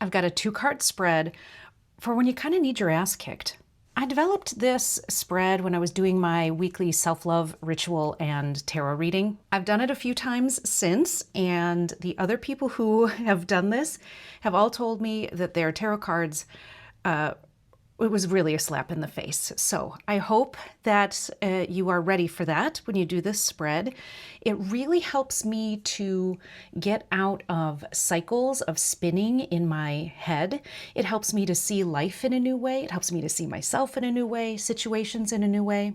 I've got a 2-card spread for when you kind of need your ass kicked. I developed this spread when I was doing my weekly self-love ritual and tarot reading. I've done it a few times since, and the other people who have done this have all told me that their tarot cards it was really a slap in the face. So I hope that you are ready for that when you do this spread. It really helps me to get out of cycles of spinning in my head. It helps me to see life in a new way. It helps me to see myself in a new way, situations in a new way.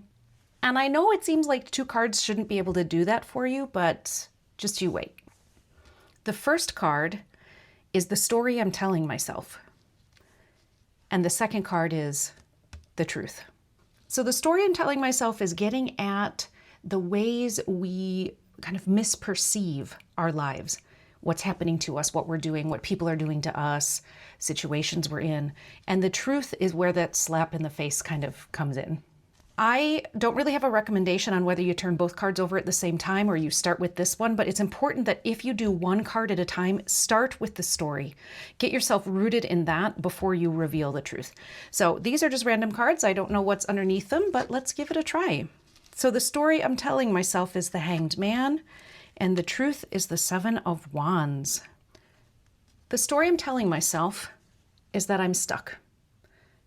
And I know it seems like 2 cards shouldn't be able to do that for you, but just you wait. The first card is the story I'm telling myself. And the second card is the truth. So the story I'm telling myself is getting at the ways we kind of misperceive our lives, what's happening to us, what we're doing, what people are doing to us, situations we're in. And the truth is where that slap in the face kind of comes in. I don't really have a recommendation on whether you turn both cards over at the same time or you start with this one, but it's important that if you do one card at a time, start with the story. Get yourself rooted in that before you reveal the truth. So these are just random cards. I don't know what's underneath them, but let's give it a try. So the story I'm telling myself is the Hanged Man, and the truth is the 7 of Wands. The story I'm telling myself is that I'm stuck,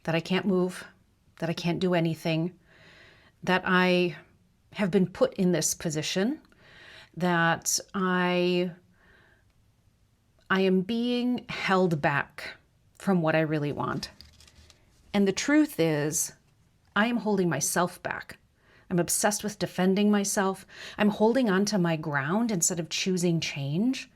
that I can't move, that I can't do anything, that I have been put in this position, that I am being held back from what I really want. And the truth is, I am holding myself back. I'm obsessed with defending myself. I'm holding on to my ground instead of choosing change.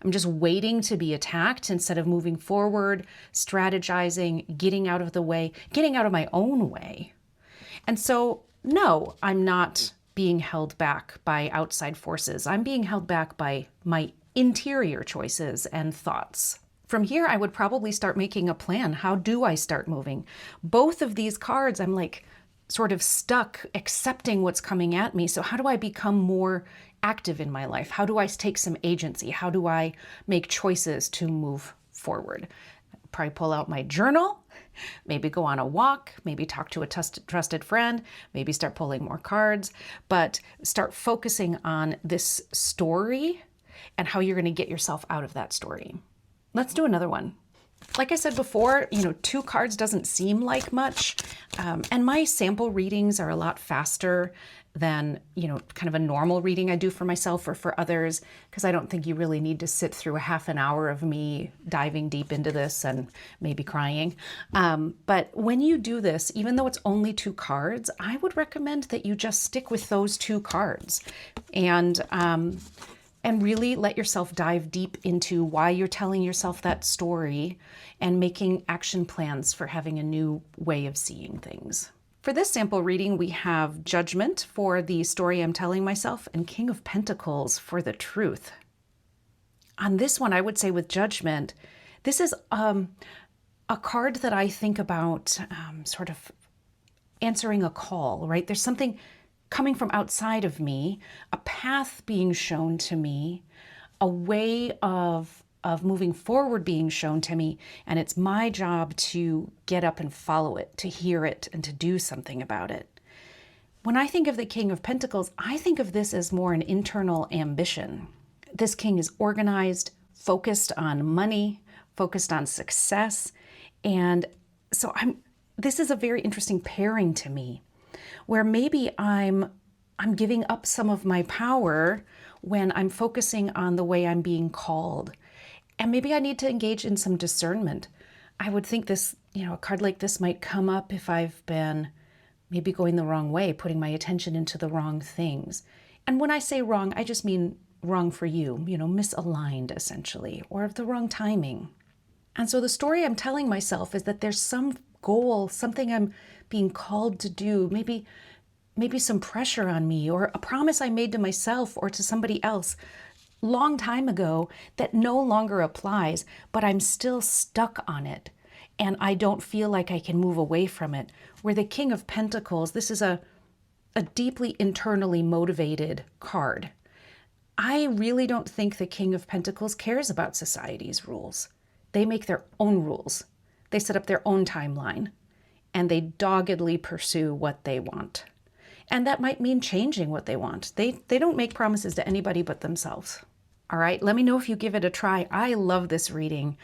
I'm just waiting to be attacked instead of moving forward, strategizing, getting out of the way, getting out of my own way. And so, no, I'm not being held back by outside forces. I'm being held back by my interior choices and thoughts. From here, I would probably start making a plan. How do I start moving? Both of these cards, I'm like sort of stuck accepting what's coming at me. So how do I become more active in my life? How do I take some agency? How do I make choices to move forward? Probably pull out my journal, maybe go on a walk, maybe talk to a trusted friend, maybe start pulling more cards, but start focusing on this story and how you're going to get yourself out of that story. Let's do another one. Like I said before, 2 cards doesn't seem like much, and my sample readings are a lot faster than, kind of a normal reading I do for myself or for others, because I don't think you really need to sit through a half an hour of me diving deep into this and maybe crying. But when you do this, even though it's only 2 cards, I would recommend that you just stick with those 2 cards and really let yourself dive deep into why you're telling yourself that story and making action plans for having a new way of seeing things. For this sample reading, we have Judgment for the story I'm telling myself and King of Pentacles for the truth. On this one, I would say with Judgment, this is a card that I think about sort of answering a call, right? There's something coming from outside of me, a path being shown to me, a way of moving forward being shown to me, and it's my job to get up and follow it, to hear it, and to do something about it. When I think of the King of Pentacles, I think of this as more an internal ambition. This king is organized, focused on money, focused on success, and so this is a very interesting pairing to me, where maybe I'm giving up some of my power when I'm focusing on the way I'm being called. And maybe I need to engage in some discernment. I would think this, a card like this might come up if I've been maybe going the wrong way, putting my attention into the wrong things. And when I say wrong, I just mean wrong for you, misaligned essentially, or of the wrong timing. And so the story I'm telling myself is that there's some goal, something I'm being called to do, maybe some pressure on me, or a promise I made to myself or to somebody else long time ago that no longer applies, but I'm still stuck on it and I don't feel like I can move away from it. Where the King of Pentacles, this is a deeply internally motivated card. I really don't think the King of Pentacles cares about society's rules. They make their own rules. They set up their own timeline, and they doggedly pursue what they want. And that might mean changing what they want. They don't make promises to anybody but themselves. All right, let me know if you give it a try. I love this reading,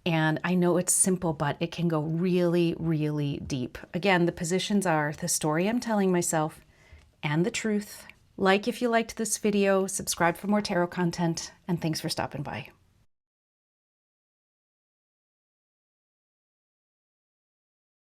and I know it's simple, but it can go really, really deep. Again, the positions are the story I'm telling myself and the truth. Like if you liked this video, subscribe for more tarot content, and thanks for stopping by.